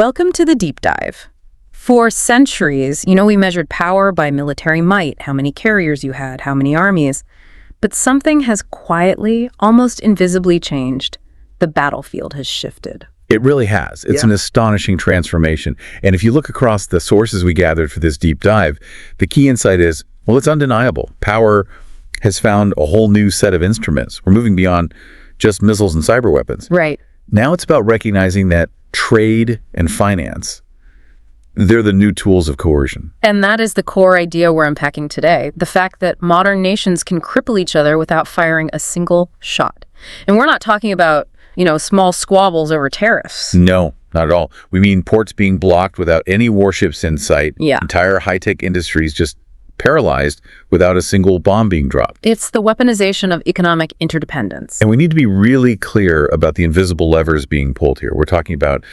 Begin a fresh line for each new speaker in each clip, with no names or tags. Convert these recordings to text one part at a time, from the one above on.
Welcome to the deep dive. For centuries, we measured power by military might, how many carriers you had, how many armies. But something has quietly, almost invisibly changed. The battlefield has shifted.
It really has. It's an astonishing transformation. And if you look across the sources we gathered for this deep dive, the key insight is, well, it's undeniable. Power has found a whole new set of instruments. We're moving beyond just missiles and cyber weapons.
Right.
Now it's about recognizing that trade and finance, they're the new tools of coercion.
And that is the core idea we're unpacking today. The fact that modern nations can cripple each other without firing a single shot. And we're not talking about, small squabbles over tariffs.
No, not at all. We mean ports being blocked without any warships in sight.
Yeah.
Entire high-tech industries just paralyzed without a single bomb being dropped.
It's the weaponization of economic interdependence.
And we need to be really clear about the invisible levers being pulled here. We're talking about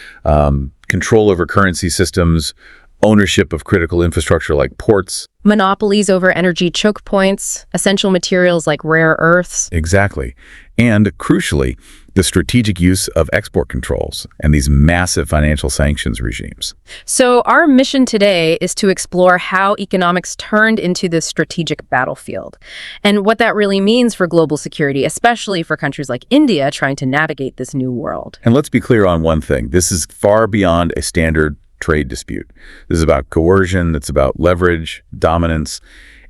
control over currency systems, ownership of critical infrastructure like ports.
Monopolies over energy choke points, essential materials like rare earths.
Exactly. And crucially, the strategic use of export controls and these massive financial sanctions regimes.
So our mission today is to explore how economics turned into this strategic battlefield and what that really means for global security, especially for countries like India trying to navigate this new world.
And let's be clear on one thing. This is far beyond a standard trade dispute. This is about coercion, it's about leverage, dominance,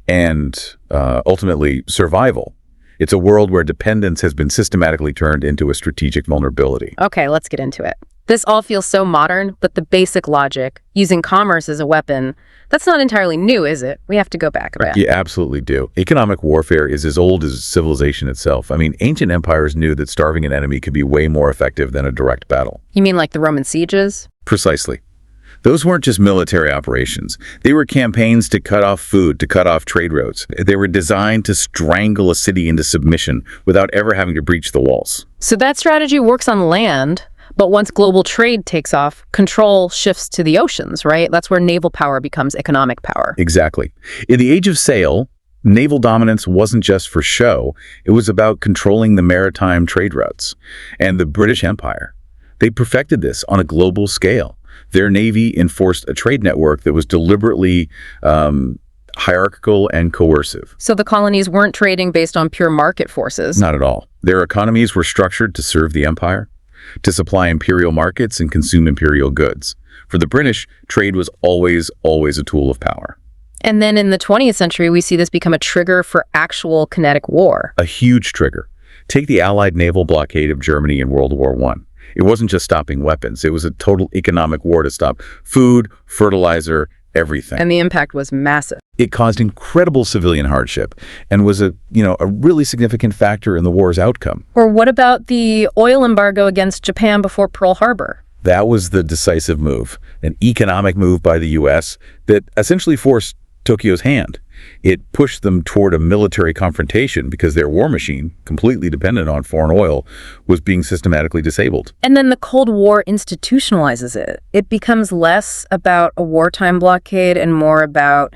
and ultimately survival. It's a world where dependence has been systematically turned into a strategic vulnerability.
Okay, let's get into it. This all feels so modern, but the basic logic, using commerce as a weapon, that's not entirely new, is it? We have to go back a bit.
You absolutely do. Economic warfare is as old as civilization itself. I mean, ancient empires knew that starving an enemy could be way more effective than a direct battle.
You mean like the Roman sieges?
Precisely. Those weren't just military operations. They were campaigns to cut off food, to cut off trade routes. They were designed to strangle a city into submission without ever having to breach the walls.
So that strategy works on land, but once global trade takes off, control shifts to the oceans, right? That's where naval power becomes economic power.
Exactly. In the age of sail, naval dominance wasn't just for show. It was about controlling the maritime trade routes. And the British Empire, they perfected this on a global scale. Their navy enforced a trade network that was deliberately hierarchical and coercive.
So the colonies weren't trading based on pure market forces.
Not at all. Their economies were structured to serve the empire, to supply imperial markets and consume imperial goods. For the British, trade was always a tool of power.
And then in the 20th century, we see this become a trigger for actual kinetic war.
A huge trigger. Take the Allied naval blockade of Germany in World War I. It wasn't just stopping weapons. It was a total economic war to stop food, fertilizer, everything.
And the impact was massive.
It caused incredible civilian hardship and was a really significant factor in the war's outcome.
Or what about the oil embargo against Japan before Pearl Harbor?
That was the decisive move, an economic move by the U.S. that essentially forced Tokyo's hand. It pushed them toward a military confrontation because their war machine, completely dependent on foreign oil, was being systematically disabled.
And then the Cold War institutionalizes it. It becomes less about a wartime blockade and more about,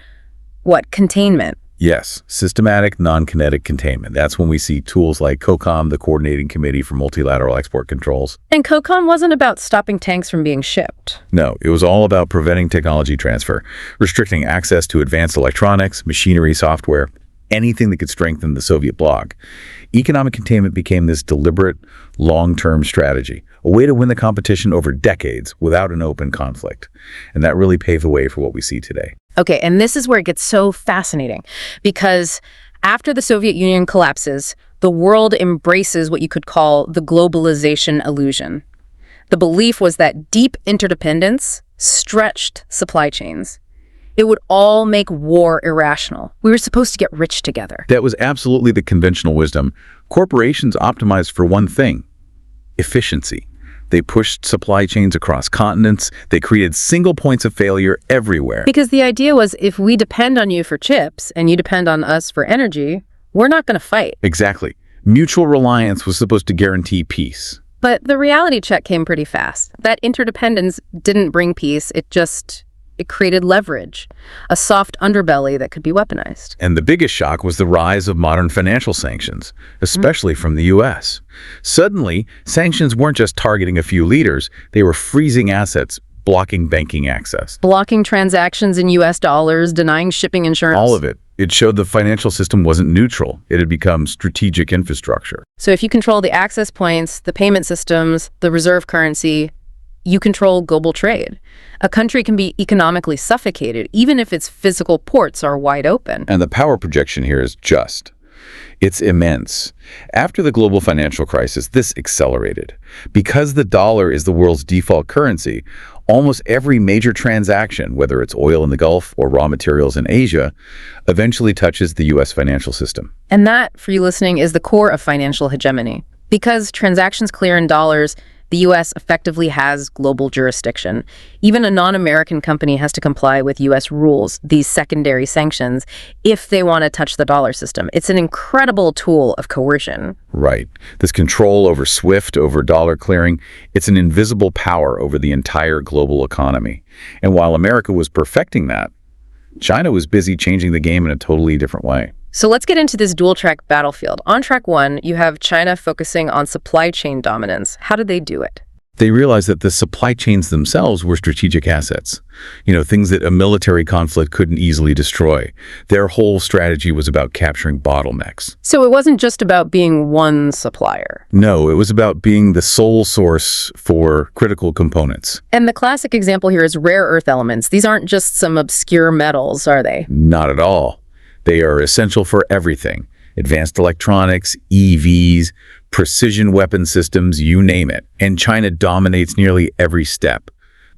containment.
Yes, systematic, non-kinetic containment. That's when we see tools like COCOM, the Coordinating Committee for Multilateral Export Controls.
And COCOM wasn't about stopping tanks from being shipped.
No, it was all about preventing technology transfer, restricting access to advanced electronics, machinery, software, anything that could strengthen the Soviet bloc. Economic containment became this deliberate, long-term strategy, a way to win the competition over decades without an open conflict. And that really paved the way for what we see today.
Okay, and this is where it gets so fascinating, because after the Soviet Union collapses, the world embraces what you could call the globalization illusion. The belief was that deep interdependence stretched supply chains. It would all make war irrational. We were supposed to get rich together.
That was absolutely the conventional wisdom. Corporations optimized for one thing: efficiency. They pushed supply chains across continents. They created single points of failure everywhere.
Because the idea was, if we depend on you for chips and you depend on us for energy, we're not going to fight.
Exactly. Mutual reliance was supposed to guarantee peace.
But the reality check came pretty fast. That interdependence didn't bring peace. It created leverage, a soft underbelly that could be weaponized.
And the biggest shock was the rise of modern financial sanctions, especially from the U.S. Suddenly, sanctions weren't just targeting a few leaders, they were freezing assets, blocking banking access.
Blocking transactions in US dollars, denying shipping insurance.
All of it. It showed the financial system wasn't neutral. It had become strategic infrastructure.
So if you control the access points, the payment systems, the reserve currency, you control global trade. A country can be economically suffocated, even if its physical ports are wide open.
And the power projection here is just. It's immense. After the global financial crisis, this accelerated. Because the dollar is the world's default currency, almost every major transaction, whether it's oil in the Gulf or raw materials in Asia, eventually touches the U.S. financial system.
And that, for you listening, is the core of financial hegemony. Because transactions clear in dollars, the U.S. effectively has global jurisdiction. Even a non-American company has to comply with U.S. rules, these secondary sanctions, if they want to touch the dollar system. It's an incredible tool of coercion.
Right. This control over SWIFT, over dollar clearing, it's an invisible power over the entire global economy. And while America was perfecting that, China was busy changing the game in a totally different way.
So let's get into this dual-track battlefield. On track one, you have China focusing on supply chain dominance. How did they do it?
They realized that the supply chains themselves were strategic assets. Things that a military conflict couldn't easily destroy. Their whole strategy was about capturing bottlenecks.
So it wasn't just about being one supplier.
No, it was about being the sole source for critical components.
And the classic example here is rare earth elements. These aren't just some obscure metals, are they?
Not at all. They are essential for everything. Advanced electronics, EVs, precision weapon systems, you name it. And China dominates nearly every step.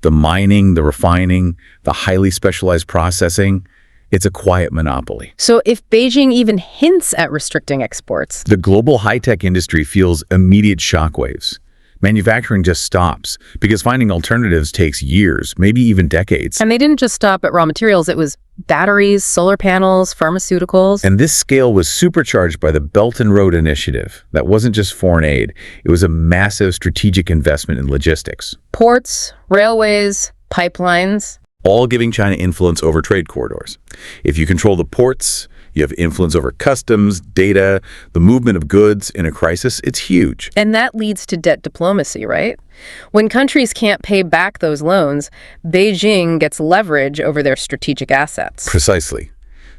The mining, the refining, the highly specialized processing, it's a quiet monopoly.
So if Beijing even hints at restricting exports,
the global high-tech industry feels immediate shockwaves. Manufacturing just stops because finding alternatives takes years, maybe even decades.
And they didn't just stop at raw materials. It was batteries, solar panels, pharmaceuticals.
And this scale was supercharged by the Belt and Road Initiative. That wasn't just foreign aid. It was a massive strategic investment in logistics.
Ports, railways, pipelines.
All giving China influence over trade corridors. If you control the ports, you have influence over customs, data, the movement of goods. In a crisis, it's huge.
And that leads to debt diplomacy, right? When countries can't pay back those loans, Beijing gets leverage over their strategic assets.
Precisely.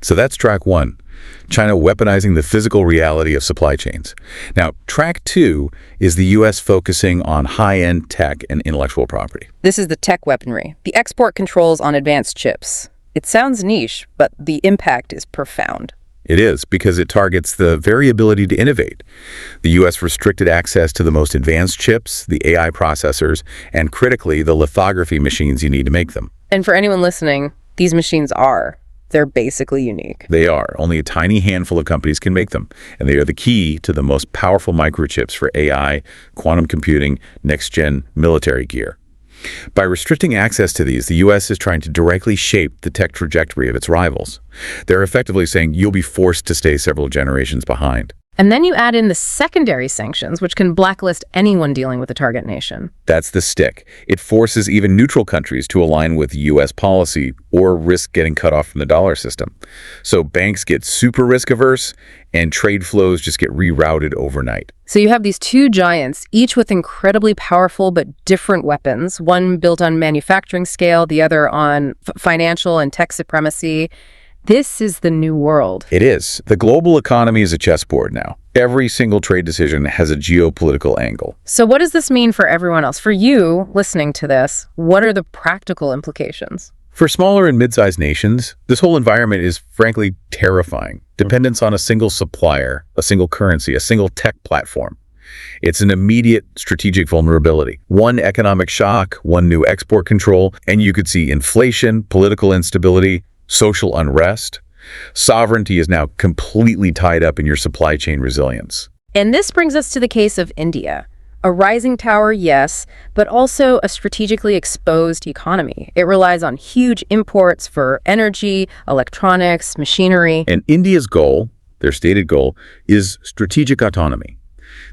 So that's track one, China weaponizing the physical reality of supply chains. Now, track two is the U.S. focusing on high-end tech and intellectual property.
This is the tech weaponry, the export controls on advanced chips. It sounds niche, but the impact is profound.
It is, because it targets the very ability to innovate. The U.S. restricted access to the most advanced chips, the AI processors, and critically, the lithography machines you need to make them.
And for anyone listening, these machines they're basically unique.
They are. Only a tiny handful of companies can make them, and they are the key to the most powerful microchips for AI, quantum computing, next-gen military gear. By restricting access to these, the U.S. is trying to directly shape the tech trajectory of its rivals. They're effectively saying you'll be forced to stay several generations behind.
And then you add in the secondary sanctions, which can blacklist anyone dealing with a target nation.
That's the stick. It forces even neutral countries to align with U.S. policy or risk getting cut off from the dollar system. So banks get super risk-averse, and trade flows just get rerouted overnight.
So you have these two giants, each with incredibly powerful but different weapons, one built on manufacturing scale, the other on financial and tech supremacy. This is the new world.
It is. The global economy is a chessboard now. Every single trade decision has a geopolitical angle.
So what does this mean for everyone else? For you, listening to this, what are the practical implications?
For smaller and mid-sized nations, this whole environment is frankly terrifying. Dependence on a single supplier, a single currency, a single tech platform. It's an immediate strategic vulnerability. One economic shock, one new export control, and you could see inflation, political instability, social unrest. Sovereignty is now completely tied up in your supply chain resilience.
And this brings us to the case of India. A rising tower, yes, but also a strategically exposed economy. It relies on huge imports for energy, electronics, machinery.
And India's goal, their stated goal, is strategic autonomy.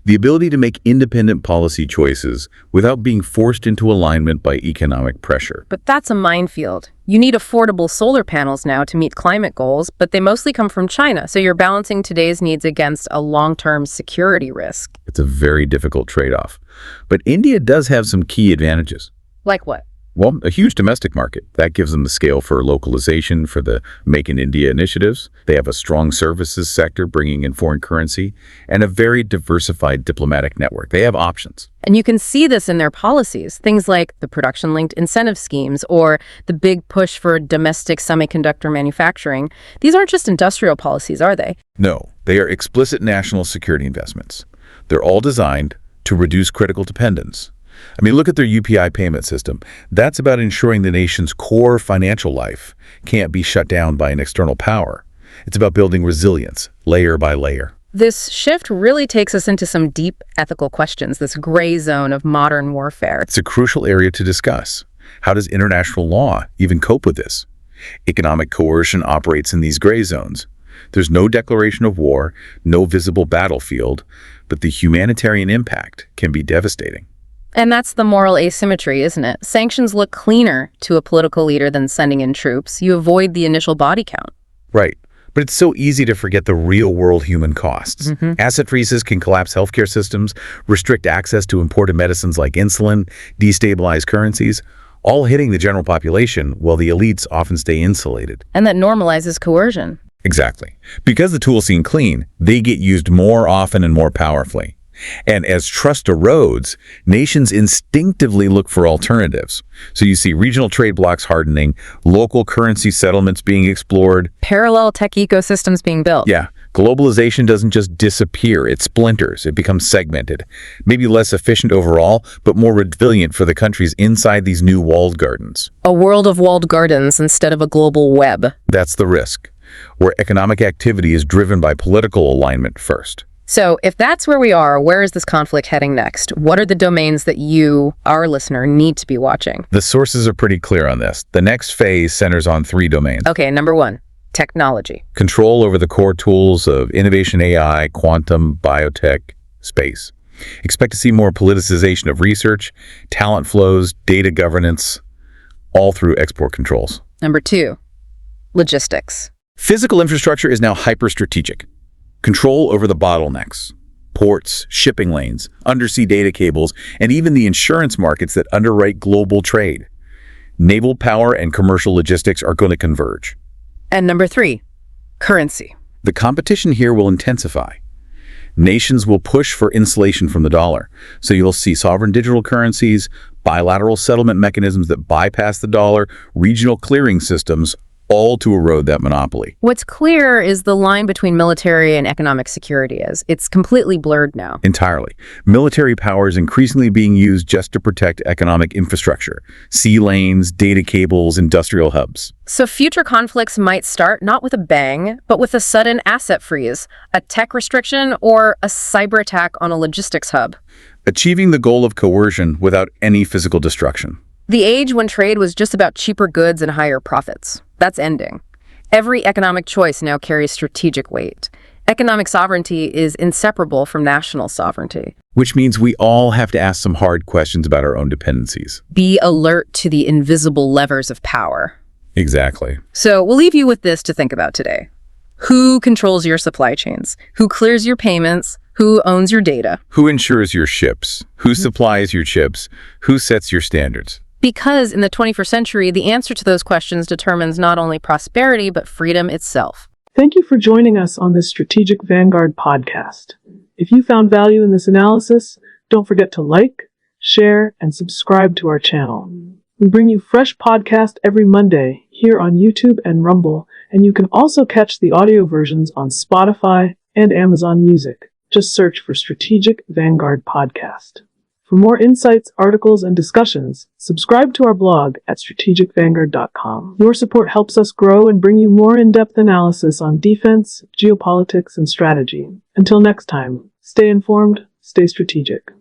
The ability to make independent policy choices without being forced into alignment by economic pressure.
But that's a minefield. You need affordable solar panels now to meet climate goals, but they mostly come from China, so you're balancing today's needs against a long-term security risk.
It's a very difficult trade-off. But India does have some key advantages.
Like what?
Well, a huge domestic market. That gives them the scale for localization, for the Make in India initiatives. They have a strong services sector bringing in foreign currency and a very diversified diplomatic network. They have options.
And you can see this in their policies, things like the production-linked incentive schemes or the big push for domestic semiconductor manufacturing. These aren't just industrial policies, are they?
No, they are explicit national security investments. They're all designed to reduce critical dependence. I mean, look at their UPI payment system. That's about ensuring the nation's core financial life can't be shut down by an external power. It's about building resilience, layer by layer.
This shift really takes us into some deep ethical questions, this gray zone of modern warfare.
It's a crucial area to discuss. How does international law even cope with this? Economic coercion operates in these gray zones. There's no declaration of war, no visible battlefield, but the humanitarian impact can be devastating.
And that's the moral asymmetry, isn't it? Sanctions look cleaner to a political leader than sending in troops. You avoid the initial body count.
Right. But it's so easy to forget the real-world human costs. Asset freezes can collapse healthcare systems, restrict access to imported medicines like insulin, destabilize currencies, all hitting the general population while the elites often stay insulated.
And that normalizes coercion.
Exactly. Because the tools seem clean, they get used more often and more powerfully. And as trust erodes, nations instinctively look for alternatives. So you see regional trade blocs hardening, local currency settlements being explored.
Parallel tech ecosystems being built.
Yeah, globalization doesn't just disappear, it splinters, it becomes segmented. Maybe less efficient overall, but more resilient for the countries inside these new walled gardens.
A world of walled gardens instead of a global web.
That's the risk, where economic activity is driven by political alignment first.
So if that's where we are, where is this conflict heading next? What are the domains that you, our listener, need to be watching?
The sources are pretty clear on this. The next phase centers on 3 domains.
Okay, number 1, technology.
Control over the core tools of innovation AI, quantum, biotech, space. Expect to see more politicization of research, talent flows, data governance, all through export controls.
Number 2, logistics.
Physical infrastructure is now hyper-strategic. Control over the bottlenecks, ports, shipping lanes, undersea data cables, and even the insurance markets that underwrite global trade. Naval power and commercial logistics are going to converge.
And number 3, currency.
The competition here will intensify. Nations will push for insulation from the dollar, so you'll see sovereign digital currencies, bilateral settlement mechanisms that bypass the dollar, regional clearing systems, all to erode that monopoly.
What's clear is the line between military and economic security is. It's completely blurred now.
Entirely. Military power is increasingly being used just to protect economic infrastructure, sea lanes, data cables, industrial hubs.
So future conflicts might start not with a bang, but with a sudden asset freeze, a tech restriction, or a cyber attack on a logistics hub.
Achieving the goal of coercion without any physical destruction.
The age when trade was just about cheaper goods and higher profits. That's ending. Every economic choice now carries strategic weight. Economic sovereignty is inseparable from national sovereignty.
Which means we all have to ask some hard questions about our own dependencies.
Be alert to the invisible levers of power.
Exactly.
So we'll leave you with this to think about today. Who controls your supply chains? Who clears your payments? Who owns your data?
Who insures your ships? Who supplies your chips? Who sets your standards?
Because in the 21st century, the answer to those questions determines not only prosperity, but freedom itself.
Thank you for joining us on this Strategic Vanguard podcast. If you found value in this analysis, don't forget to like, share, and subscribe to our channel. We bring you fresh podcasts every Monday here on YouTube and Rumble, and you can also catch the audio versions on Spotify and Amazon Music. Just search for Strategic Vanguard Podcast. For more insights, articles, and discussions, subscribe to our blog at strategicvanguard.com. Your support helps us grow and bring you more in-depth analysis on defense, geopolitics, and strategy. Until next time, stay informed, stay strategic.